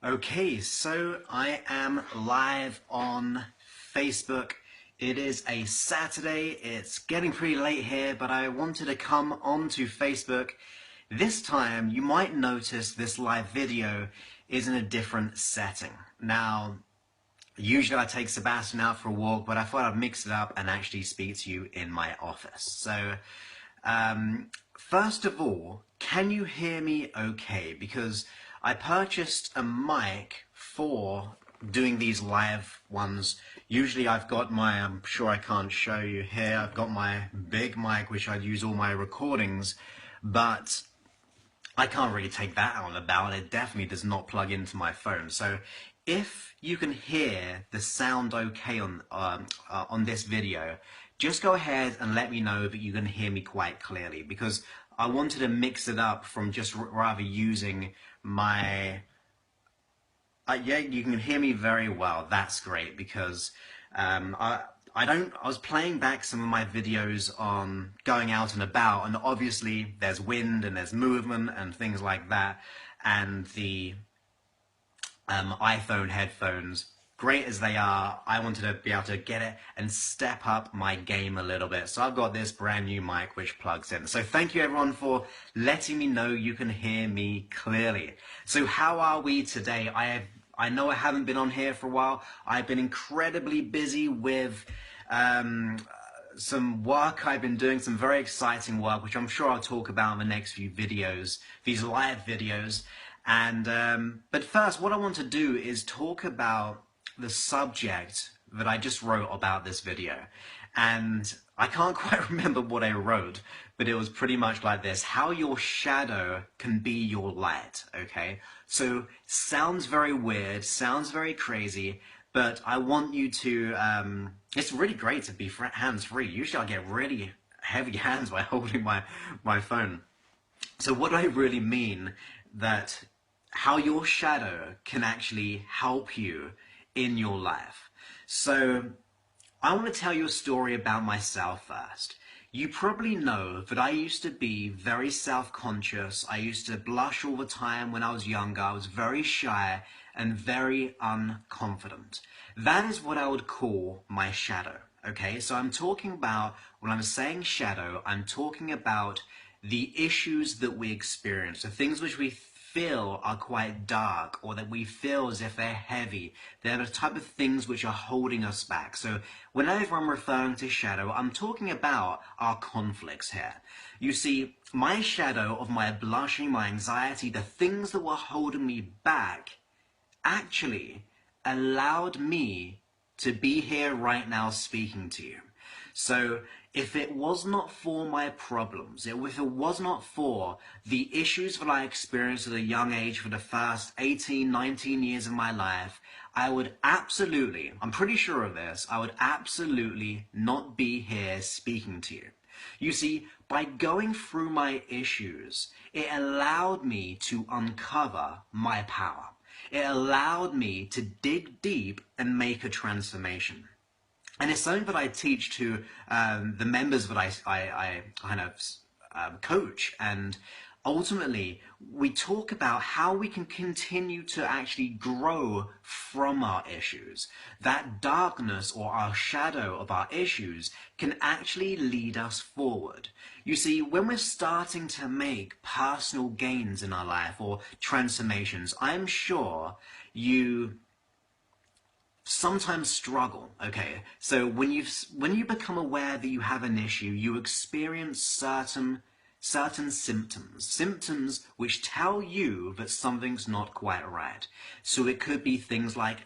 Okay, so I am live on Facebook. It is a Saturday. It's getting pretty late here, but I wanted to come onto Facebook. This time, you might notice this live video is in a different setting. Now, usually I take Sebastian out for a walk, but I thought I'd mix it up and actually speak to you in my office. So, first of all, can you hear me okay? Because I purchased a mic for doing these live ones. Usually I've got I'm sure I can't show you here, I've got my big mic which I use all my recordings, but I can't really take that out and about. It definitely does not plug into my phone. So if you can hear the sound okay on this video, just go ahead and let me know that you can hear me quite clearly, because I wanted to mix it up from just rather using my... yeah, you can hear me very well. That's great, because I was playing back some of my videos on going out and about, and obviously there's wind and there's movement and things like that, and the iPhone headphones, great as they are, I wanted to be able to get it and step up my game a little bit. So I've got this brand new mic which plugs in. So thank you everyone for letting me know you can hear me clearly. So how are we today? I know I haven't been on here for a while. I've been incredibly busy with some work I've been doing, some very exciting work, which I'm sure I'll talk about in the next few videos, these live videos. And but first, what I want to do is talk about the subject that I just wrote about this video. And I can't quite remember what I wrote, but it was pretty much like this: how your shadow can be your light. Okay, so sounds very weird, sounds very crazy, but I want you to it's really great to be hands-free. Usually I get really heavy hands while holding my phone. So what do I really mean? That how your shadow can actually help you in your life. So I want to tell you a story about myself first. You probably know that I used to be very self-conscious. I used to blush all the time when I was younger. I was very shy and very unconfident. That is what I would call my shadow. Okay, so I'm talking about, when I'm saying shadow, I'm talking about the issues that we experience, the things which we feel are quite dark, or that we feel as if they're heavy. They're the type of things which are holding us back. So whenever I'm referring to shadow, I'm talking about our conflicts here. You see, my shadow of my blushing, my anxiety, the things that were holding me back actually allowed me to be here right now speaking to you. So if it was not for my problems, if it was not for the issues that I experienced at a young age for the first 18, 19 years of my life, I would absolutely, I'm pretty sure of this, I would absolutely not be here speaking to you. You see, by going through my issues, it allowed me to uncover my power. It allowed me to dig deep and make a transformation. And it's something that I teach to the members that I kind of coach. And ultimately, we talk about how we can continue to actually grow from our issues. That darkness, or our shadow of our issues, can actually lead us forward. You see, when we're starting to make personal gains in our life, or transformations, I'm sure you sometimes struggle. Okay, so when you become aware that you have an issue, you experience certain symptoms which tell you that something's not quite right. So it could be things like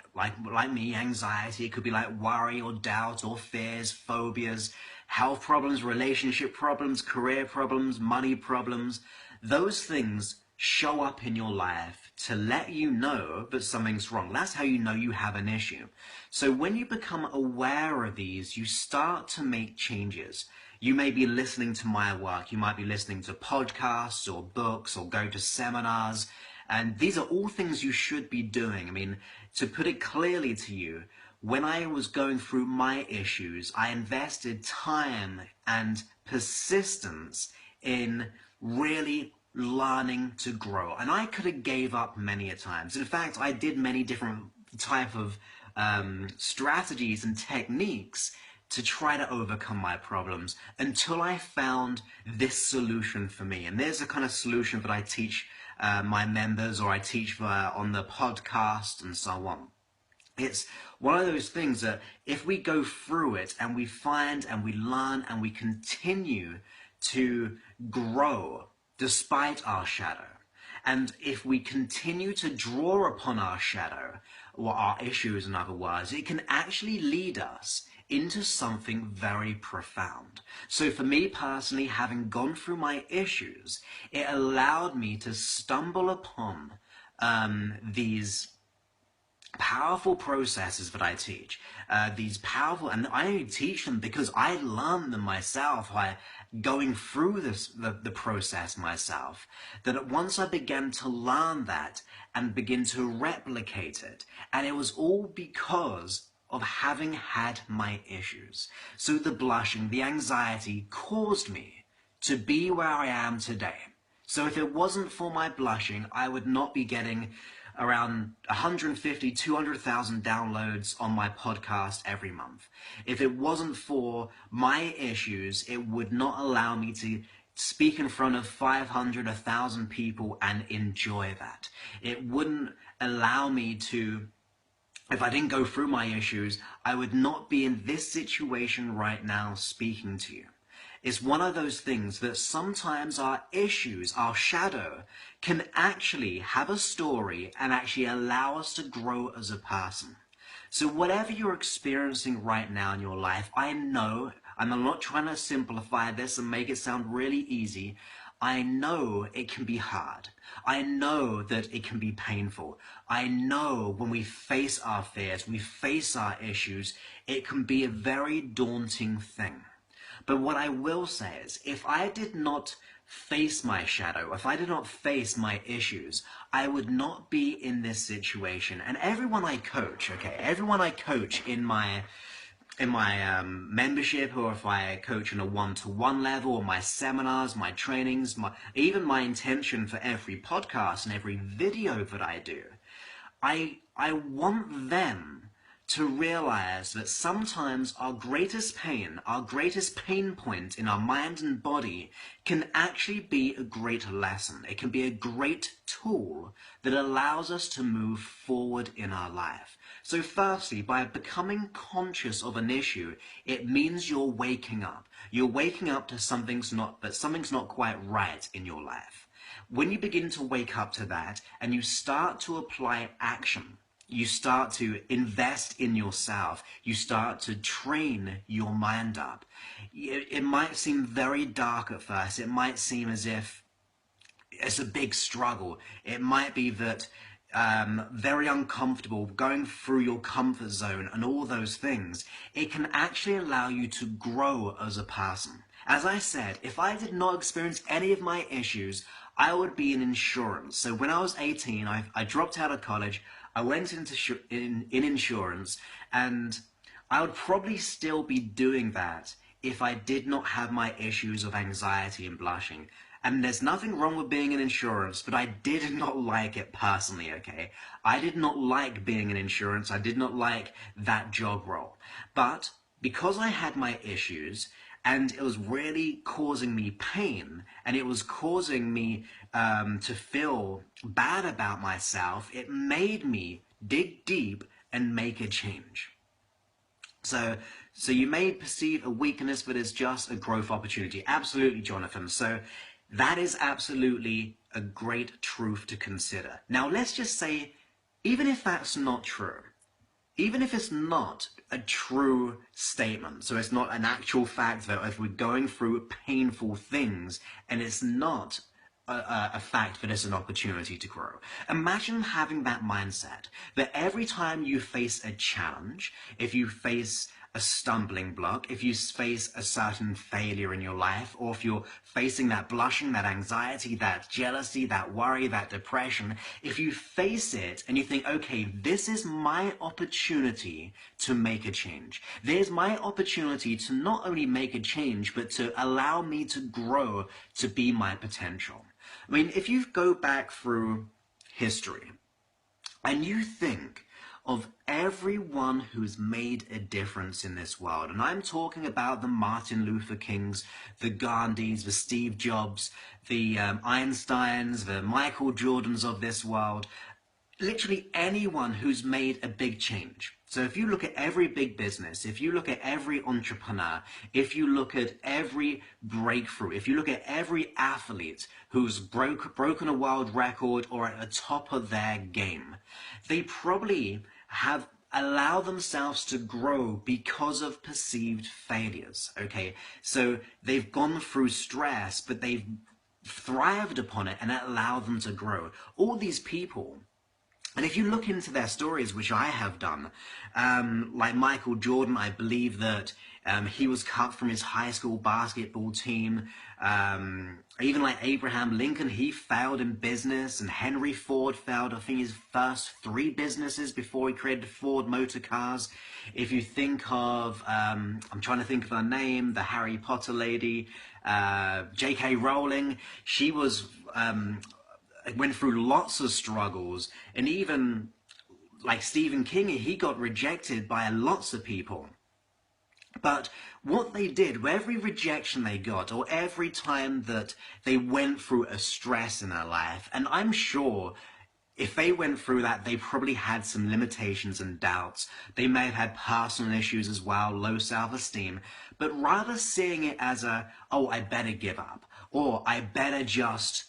me, anxiety. It could be like worry or doubt or fears, phobias, health problems, relationship problems, career problems, money problems. Those things show up in your life to let you know that something's wrong. That's how you know you have an issue. So when you become aware of these, you start to make changes. You may be listening to my work. You might be listening to podcasts or books or go to seminars. And these are all things you should be doing. I mean, to put it clearly to you, when I was going through my issues, I invested time and persistence in really learning to grow. And I could have gave up many a times. In fact, I did many different type of strategies and techniques to try to overcome my problems until I found this solution for me. And there's a kind of solution that I teach my members, or I teach on the podcast and so on. It's one of those things that if we go through it and we find and we learn and we continue to grow despite our shadow, and if we continue to draw upon our shadow, or our issues in other words, it can actually lead us into something very profound. So for me personally, having gone through my issues, it allowed me to stumble upon these powerful processes that I teach, these powerful, and I only teach them because I learned them myself by going through the process myself, that once I began to learn that and begin to replicate it, and it was all because of having had my issues. So the blushing, the anxiety caused me to be where I am today. So if it wasn't for my blushing, I would not be getting around 150, 200,000 downloads on my podcast every month. If it wasn't for my issues, it would not allow me to speak in front of 500, 1,000 people and enjoy that. It wouldn't allow me to, if I didn't go through my issues, I would not be in this situation right now speaking to you. It's one of those things that sometimes our issues, our shadow, can actually have a story and actually allow us to grow as a person. So whatever you're experiencing right now in your life, I know, and I'm not trying to simplify this and make it sound really easy, I know it can be hard. I know that it can be painful. I know when we face our fears, we face our issues, it can be a very daunting thing. But what I will say is, if I did not face my shadow, if I did not face my issues, I would not be in this situation. And everyone I coach, okay, everyone I coach in my membership, or if I coach on a one-to-one level, or my seminars, my trainings, even my intention for every podcast and every video that I do, I want them to realize that sometimes our greatest pain point in our mind and body can actually be a great lesson. It can be a great tool that allows us to move forward in our life. So firstly, by becoming conscious of an issue, it means you're waking up. You're waking up to something's not quite right in your life. When you begin to wake up to that and you start to apply action, you start to invest in yourself, you start to train your mind up. It might seem very dark at first. It might seem as if it's a big struggle. It might be that very uncomfortable, going through your comfort zone and all those things. It can actually allow you to grow as a person. As I said, if I did not experience any of my issues, I would be in insurance. So when I was 18, I dropped out of college. I went into in insurance, and I would probably still be doing that if I did not have my issues of anxiety and blushing. And there's nothing wrong with being in insurance, but I did not like it personally, okay? I did not like being in insurance. I did not like that job role. But because I had my issues, and it was really causing me pain, and it was causing me to feel bad about myself, it made me dig deep and make a change. So you may perceive a weakness, but it's just a growth opportunity. Absolutely, Jonathan. So that is absolutely a great truth to consider. Now, let's just say, even if that's not true, even if it's not a true statement, so it's not an actual fact that if we're going through painful things and it's not a fact that it's an opportunity to grow. Imagine having that mindset that every time you face a challenge, if you face a stumbling block, if you face a certain failure in your life, or if you're facing that blushing, that anxiety, that jealousy, that worry, that depression, if you face it and you think, okay, this is my opportunity to make a change. There's my opportunity to not only make a change, but to allow me to grow to be my potential. I mean, if you go back through history and you think of everyone who's made a difference in this world, and I'm talking about the Martin Luther Kings, the Gandhis, the Steve Jobs, the Einsteins, the Michael Jordans of this world, literally anyone who's made a big change. So if you look at every big business, if you look at every entrepreneur, if you look at every breakthrough, if you look at every athlete who's broken a world record or at the top of their game, they probably have allowed themselves to grow because of perceived failures, okay? So they've gone through stress, but they've thrived upon it and it allowed them to grow. All these people, and if you look into their stories, which I have done, like Michael Jordan, I believe that he was cut from his high school basketball team. Even like Abraham Lincoln, he failed in business, and Henry Ford failed, I think, his first 3 businesses before he created Ford Motor Cars. If you think of, I'm trying to think of her name, the Harry Potter lady, J.K. Rowling, she was... went through lots of struggles, and even like Stephen King, he got rejected by lots of people. But what they did, every rejection they got, or every time that they went through a stress in their life, and I'm sure if they went through that, they probably had some limitations and doubts. They may have had personal issues as well, low self-esteem, but rather seeing it as a, oh, I better give up, or I better just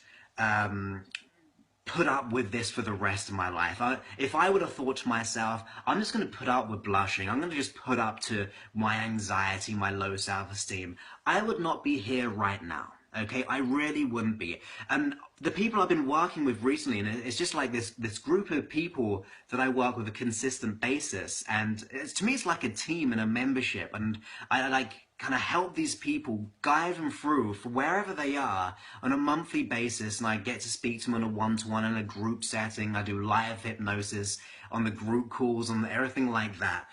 put up with this for the rest of my life. If I would have thought to myself, I'm just going to put up with blushing, I'm going to just put up to my anxiety, my low self-esteem, I would not be here right now. Okay, I really wouldn't be. And the people I've been working with recently, and it's just like this group of people that I work with a consistent basis, and to me it's like a team and a membership, and I like kind of help these people, guide them through for wherever they are on a monthly basis, and I get to speak to them on a one-to-one in a group setting. I do live hypnosis on the group calls and everything like that.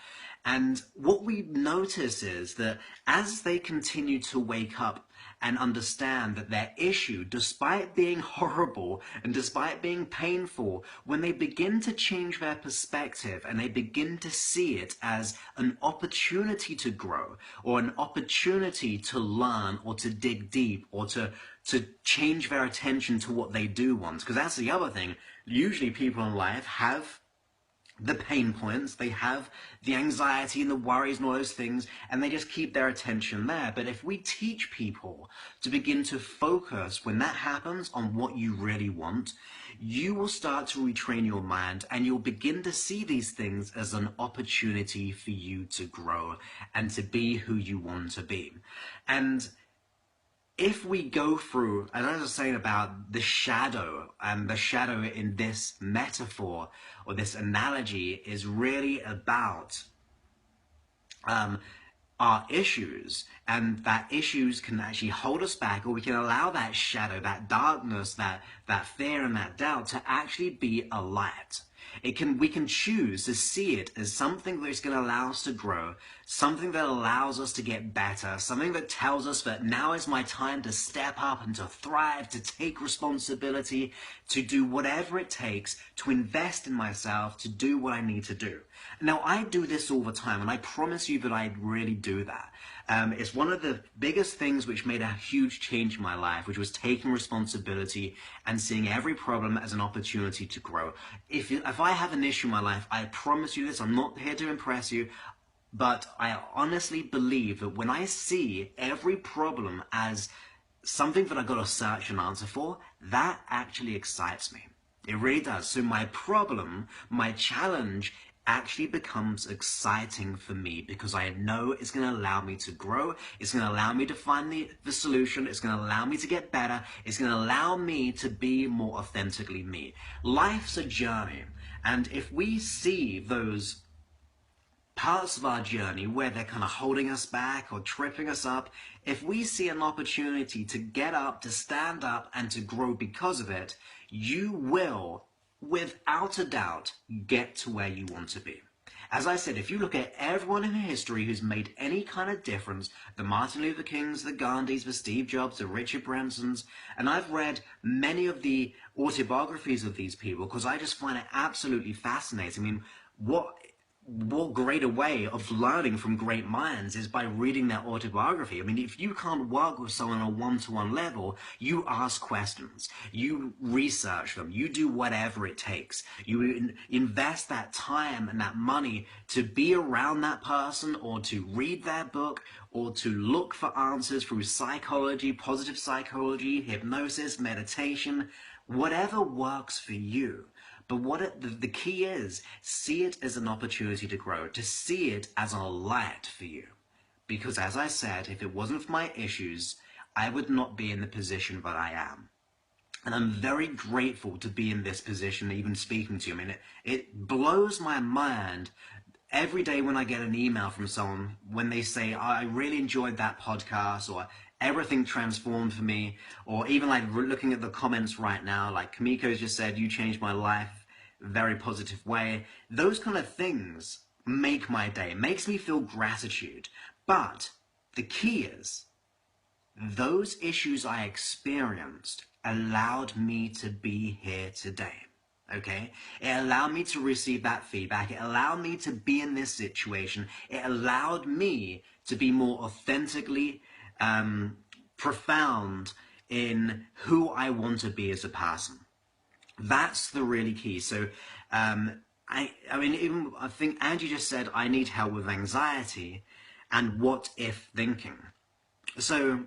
And what we notice is that as they continue to wake up and understand that their issue, despite being horrible and despite being painful, when they begin to change their perspective and they begin to see it as an opportunity to grow, or an opportunity to learn, or to dig deep, or to change their attention to what they do want. Because that's the other thing. Usually people in life have the pain points, they have the anxiety and the worries and all those things, and they just keep their attention there. But if we teach people to begin to focus when that happens on what you really want, you will start to retrain your mind, and you'll begin to see these things as an opportunity for you to grow and to be who you want to be. And if we go through, and as I was saying about the shadow, and the shadow in this metaphor or this analogy is really about our issues, and that issues can actually hold us back, or we can allow that shadow, that darkness, that fear and that doubt to actually be a light. We can choose to see it as something that's going to allow us to grow, something that allows us to get better, something that tells us that now is my time to step up and to thrive, to take responsibility, to do whatever it takes, to invest in myself, to do what I need to do. Now, I do this all the time, and I promise you that I really do that. It's one of the biggest things which made a huge change in my life, which was taking responsibility and seeing every problem as an opportunity to grow. If I have an issue in my life, I promise you this, I'm not here to impress you, but I honestly believe that when I see every problem as something that I've got to search an answer for, that actually excites me. It really does. So my problem, my challenge, actually becomes exciting for me, because I know it's going to allow me to grow, it's going to allow me to find the solution, it's going to allow me to get better, it's going to allow me to be more authentically me. Life's a journey, and if we see those parts of our journey where they're kind of holding us back or tripping us up, if we see an opportunity to get up, to stand up, and to grow because of it, you will, without a doubt, get to where you want to be. As I said, if you look at everyone in history who's made any kind of difference, the Martin Luther Kings, the Gandhis, the Steve Jobs, the Richard Bransons, and I've read many of the autobiographies of these people because I just find it absolutely fascinating. I mean, what greater way of learning from great minds is by reading their autobiography. I mean, if you can't work with someone on a one-to-one level, you ask questions, you research them, you do whatever it takes. You invest that time and that money to be around that person or to read their book or to look for answers through psychology, positive psychology, hypnosis, meditation, whatever works for you. But the key is, see it as an opportunity to grow, to see it as a light for you. Because as I said, if it wasn't for my issues, I would not be in the position that I am. And I'm very grateful to be in this position, even speaking to you. I mean, it blows my mind every day when I get an email from someone when they say, I really enjoyed that podcast, or everything transformed for me, or even like looking at the comments right now, like Kamiko's just said, you changed my life, very positive way. Those kind of things make my day, makes me feel gratitude. But the key is, those issues I experienced allowed me to be here today. Okay, it allowed me to receive that feedback. It allowed me to be in this situation. It allowed me to be more authentically profound in who I want to be as a person. That's the really key. So, I mean, even I think Angie just said I need help with anxiety and what if thinking. So,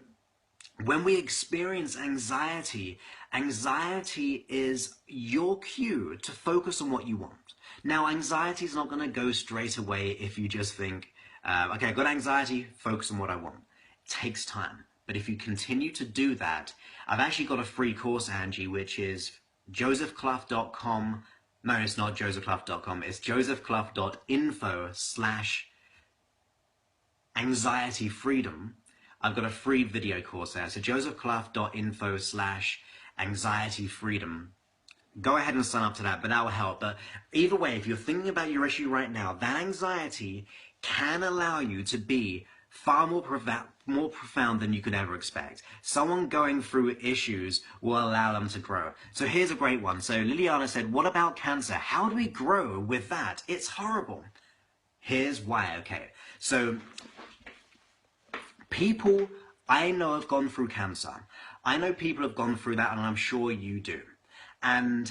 when we experience anxiety, anxiety is your cue to focus on what you want. Now, anxiety is not going to go straight away if you just think, okay, I've got anxiety, focus on what I want. It takes time. But if you continue to do that, I've actually got a free course, Angie, which is josephclough.com. No, it's not josephclough.com. It's josephclough.info/anxiety freedom. I've got a free video course there. So josephclough.info/anxiety freedom. Go ahead and sign up to that, but that will help. But either way, if you're thinking about your issue right now, that anxiety can allow you to be far more profound than you could ever expect. Someone going through issues will allow them to grow. So here's a great one. So Liliana said, what about cancer? How do we grow with that? It's horrible. Here's why, okay. So people I know have gone through cancer. I know people have gone through that, and I'm sure you do. And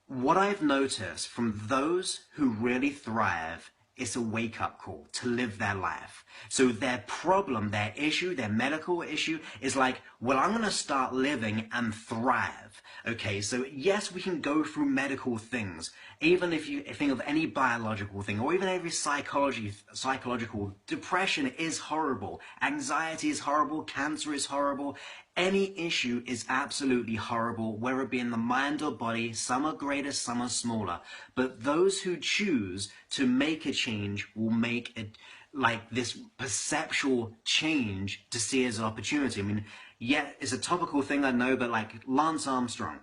what I've noticed from those who really thrive, it's a wake-up call to live their life. So their problem, their issue, their medical issue is like, well, I'm going to start living and thrive. Okay, so yes, we can go through medical things, even if you think of any biological thing, or even every psychological. Depression is horrible. Anxiety is horrible. Cancer is horrible. Any issue is absolutely horrible, whether it be in the mind or body. Some are greater, some are smaller. But those who choose to make a change will make it like this perceptual change to see it as an opportunity. I mean, yeah, it's a topical thing, I know, but like Lance Armstrong,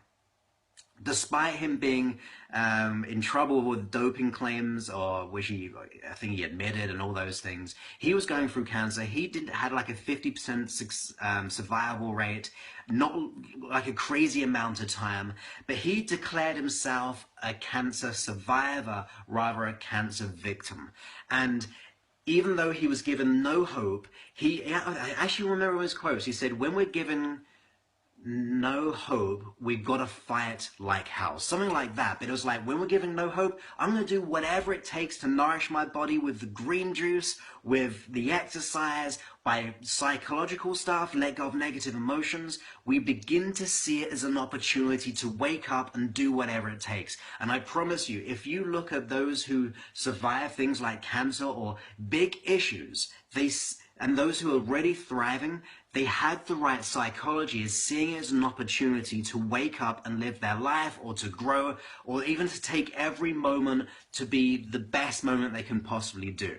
despite him being in trouble with doping claims, or which I think he admitted, and all those things, he was going through cancer. He had like a 50% survival rate, not like a crazy amount of time, but he declared himself a cancer survivor rather a cancer victim. And even though he was given no hope, I actually remember his quotes. He said, when we're given no hope, we've got to fight like hell. Something like that. But it was like, when we're given no hope, I'm going to do whatever it takes to nourish my body with the green juice, with the exercise, by psychological stuff, let go of negative emotions. We begin to see it as an opportunity to wake up and do whatever it takes. And I promise you, if you look at those who survive things like cancer or big issues, and those who are already thriving, they had the right psychology, as seeing it as an opportunity to wake up and live their life, or to grow, or even to take every moment to be the best moment they can possibly do.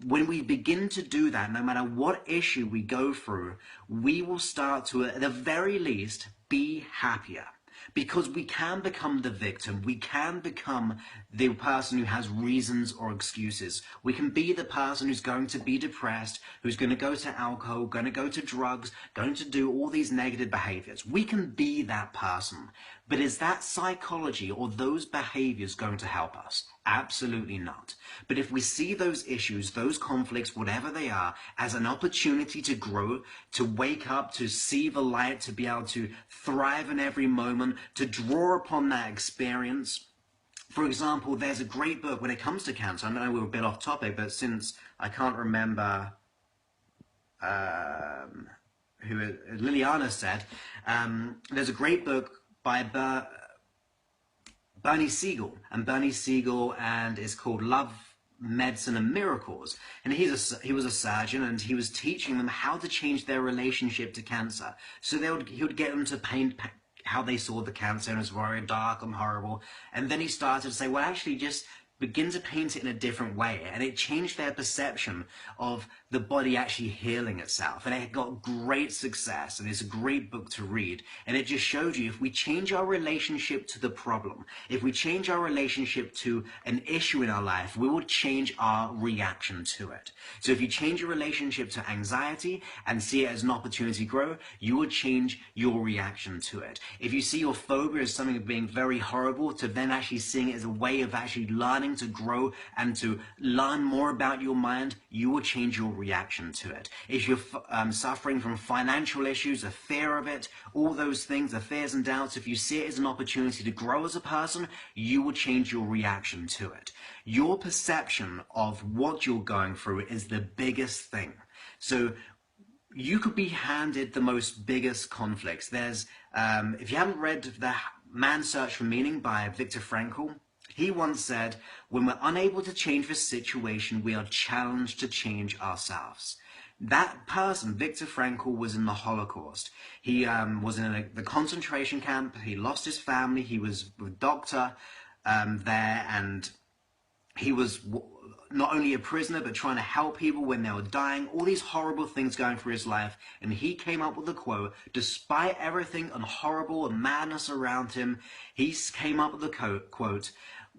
When we begin to do that, no matter what issue we go through, we will start to, at the very least, be happier. Because we can become the victim. We can become the person who has reasons or excuses. We can be the person who's going to be depressed, who's going to go to alcohol, going to go to drugs, going to do all these negative behaviors. We can be that person. But is that psychology or those behaviors going to help us? Absolutely not. But if we see those issues, those conflicts, whatever they are, as an opportunity to grow, to wake up, to see the light, to be able to thrive in every moment, to draw upon that experience. For example, there's a great book when it comes to cancer. I know we're a bit off topic, but since I can't remember who Liliana said, there's a great book by Bernie Siegel, and it's called Love, Medicine and Miracles. And he was a surgeon, and he was teaching them how to change their relationship to cancer. So he would get them to paint how they saw the cancer, and it was very dark and horrible. And then he started to say, well, actually just begin to paint it in a different way. And it changed their perception of the body actually healing itself. And it got great success, and it's a great book to read. And it just showed you, if we change our relationship to the problem, if we change our relationship to an issue in our life, we will change our reaction to it. So if you change your relationship to anxiety and see it as an opportunity to grow, you will change your reaction to it. If you see your phobia as something being very horrible, to then actually seeing it as a way of actually learning to grow and to learn more about your mind, you will change your reaction to it. If you're suffering from financial issues, a fear of it, all those things, the fears and doubts, if you see it as an opportunity to grow as a person, you will change your reaction to it. Your perception of what you're going through is the biggest thing. So you could be handed the most biggest conflicts. There's, if you haven't read The Man's Search for Meaning by Viktor Frankl, he once said, when we're unable to change the situation, we are challenged to change ourselves. That person, Viktor Frankl, was in the Holocaust. He was in the concentration camp. He lost his family. He was a doctor there, and he was not only a prisoner, but trying to help people when they were dying, all these horrible things going through his life. And he came up with a quote, despite everything and horrible and madness around him, he came up with the quote,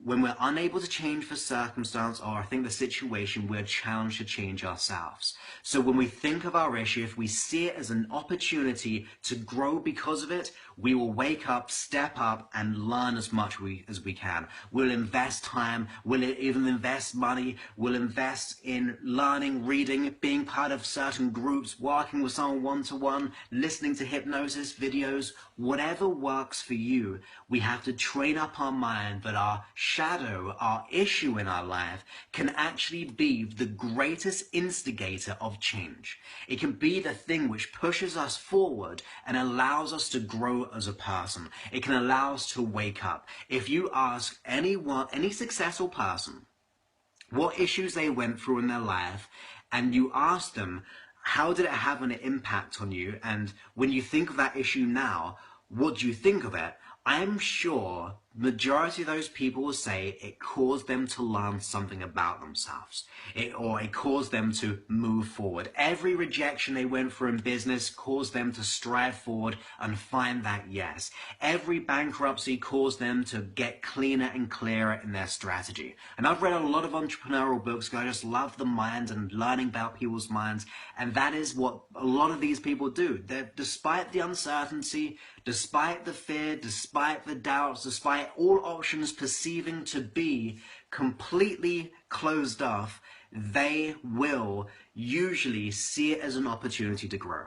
when we're unable to change the circumstance or I think the situation, we're challenged to change ourselves. So when we think of our issue, if we see it as an opportunity to grow because of it, we will wake up, step up, and learn as much as we can. We'll invest time, we'll even invest money, we'll invest in learning, reading, being part of certain groups, working with someone one-to-one, listening to hypnosis videos, whatever works for you. We have to train up our mind that our shadow, our issue in our life, can actually be the greatest instigator of change. It can be the thing which pushes us forward and allows us to grow as a person. It can allow us to wake up. If you ask any successful person what issues they went through in their life, and you ask them, how did it have an impact on you? And when you think of that issue now, what do you think of it? I'm sure majority of those people will say it caused them to learn something about themselves, or it caused them to move forward. Every rejection they went through in business caused them to strive forward and find that yes. Every bankruptcy caused them to get cleaner and clearer in their strategy. And I've read a lot of entrepreneurial books because I just love the mind and learning about people's minds, and that is what a lot of these people do. Despite the uncertainty, despite the fear, despite the doubts, despite all options perceiving to be completely closed off, they will usually see it as an opportunity to grow.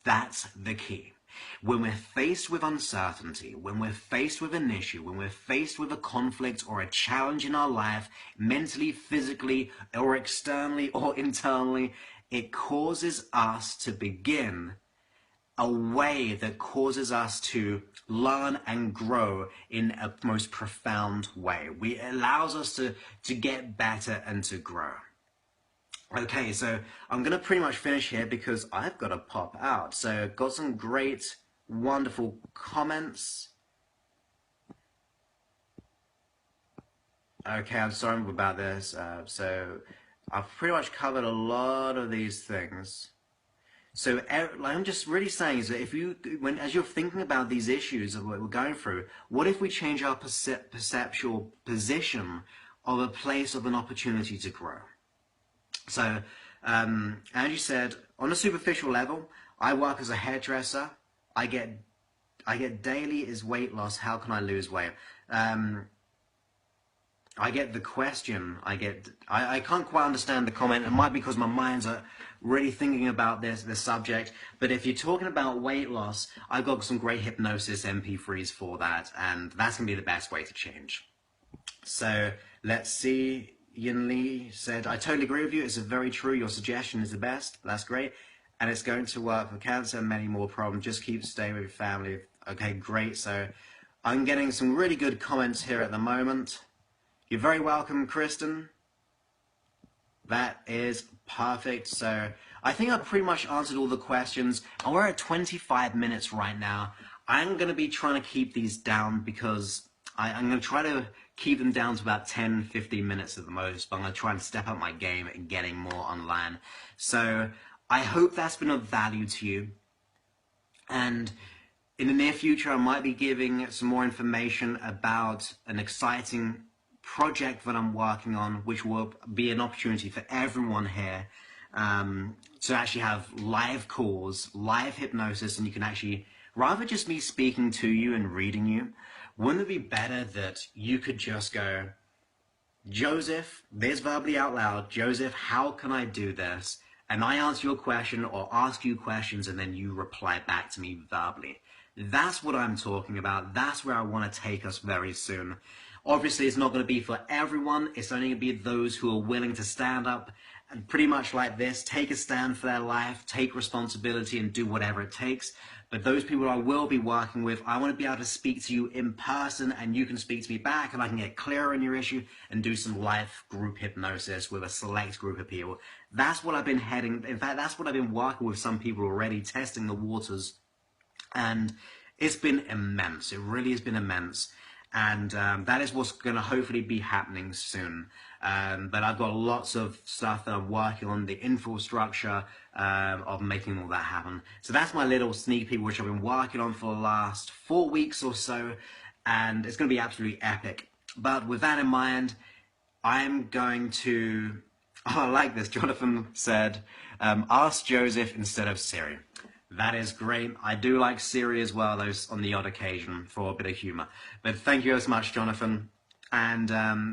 That's the key. When we're faced with uncertainty, when we're faced with an issue, when we're faced with a conflict or a challenge in our life, mentally, physically, or externally or internally, it causes us to begin a way that causes us to learn and grow in a most profound way. It allows us to get better and to grow. Okay, so I'm going to pretty much finish here because I've got to pop out. So got some great, wonderful comments. Okay, I'm sorry about this. So I've pretty much covered a lot of these things. So, like I'm just really saying is that if you, as you're thinking about these issues of what we're going through, what if we change our perceptual position of a place of an opportunity to grow? So, as you said, on a superficial level, I work as a hairdresser. I get daily is weight loss. How can I lose weight? I get the question. I can't quite understand the comment. It might be because my mind's really thinking about this subject. But if you're talking about weight loss, I've got some great hypnosis MP3s for that, and that's gonna be the best way to change. So let's see. Yin Lee said, I totally agree with you. It's very true. Your suggestion is the best. That's great. And it's going to work for cancer and many more problems. Just keep staying with your family. Okay, great. So I'm getting some really good comments here at the moment. You're very welcome, Kristen. That is perfect. So I think I've pretty much answered all the questions. And we're at 25 minutes right now. I'm going to be trying to keep these down because I'm going to try to keep them down to about 10, 15 minutes at the most. But I'm going to try and step up my game and getting more online. So I hope that's been of value to you. And in the near future, I might be giving some more information about an exciting project that I'm working on, which will be an opportunity for everyone here to actually have live calls, live hypnosis, and you can actually, rather just me speaking to you and reading you, wouldn't it be better that you could just go, Joseph, this verbally out loud, Joseph, how can I do this? And I answer your question or ask you questions and then you reply back to me verbally. That's what I'm talking about. That's where I want to take us very soon. Obviously, it's not going to be for everyone. It's only going to be those who are willing to stand up and pretty much like this, take a stand for their life, take responsibility and do whatever it takes. But those people I will be working with, I want to be able to speak to you in person and you can speak to me back and I can get clearer in your issue and do some live group hypnosis with a select group of people. That's what I've been heading. In fact, that's what I've been working with some people already, testing the waters. And it's been immense. It really has been immense. And that is what's going to hopefully be happening soon. But I've got lots of stuff that I'm working on, the infrastructure of making all that happen. So that's my little sneak peek, which I've been working on for the last 4 weeks or so. And it's going to be absolutely epic. But with that in mind, I'm going to... Oh, I like this. Jonathan said, ask Joseph instead of Siri. That is great. I do like Siri as well, those on the odd occasion for a bit of humor. But thank you so much, Jonathan. And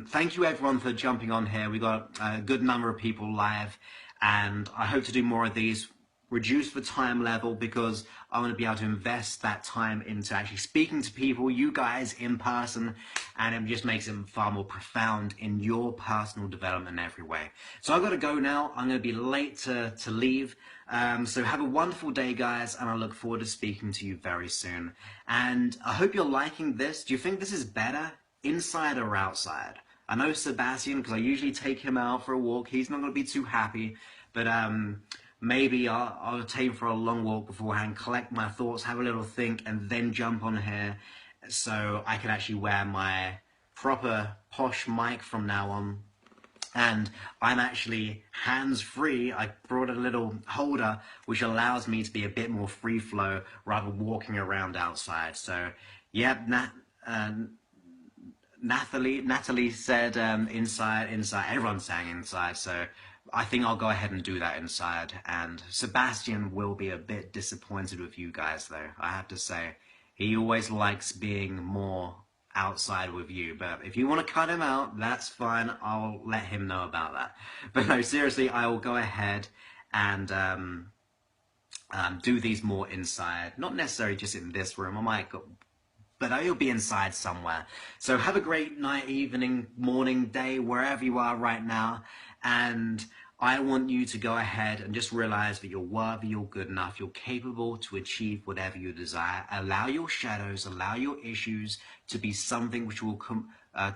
thank you everyone for jumping on here. We got a good number of people live and I hope to do more of these. Reduce the time level because I want to be able to invest that time into actually speaking to people, you guys in person, and it just makes it far more profound in your personal development in every way. So I've got to go now. I'm going to be late to leave. So have a wonderful day, guys, and I look forward to speaking to you very soon. And I hope you're liking this. Do you think this is better inside or outside? I know Sebastian, because I usually take him out for a walk. He's not going to be too happy, but maybe I'll take him for a long walk beforehand, collect my thoughts, have a little think, and then jump on here so I can actually wear my proper posh mic from now on. And I'm actually hands-free. I brought a little holder which allows me to be a bit more free flow rather than walking around outside. So, yeah, Natalie said inside. Everyone's saying inside, so I think I'll go ahead and do that inside. And Sebastian will be a bit disappointed with you guys, though. I have to say, he always likes being more outside with you. But if you want to cut him out, that's fine. I'll let him know about that. But no, seriously, I will go ahead and do these more inside. Not necessarily just in this room. I might go... but I'll be inside somewhere. So have a great night, evening, morning, day, wherever you are right now. And I want you to go ahead and just realize that you're worthy, you're good enough, you're capable to achieve whatever you desire. Allow your shadows, allow your issues to be something which will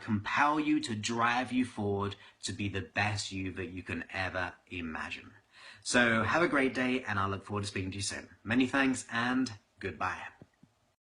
compel you to drive you forward to be the best you that you can ever imagine. So have a great day, and I look forward to speaking to you soon. Many thanks, and goodbye.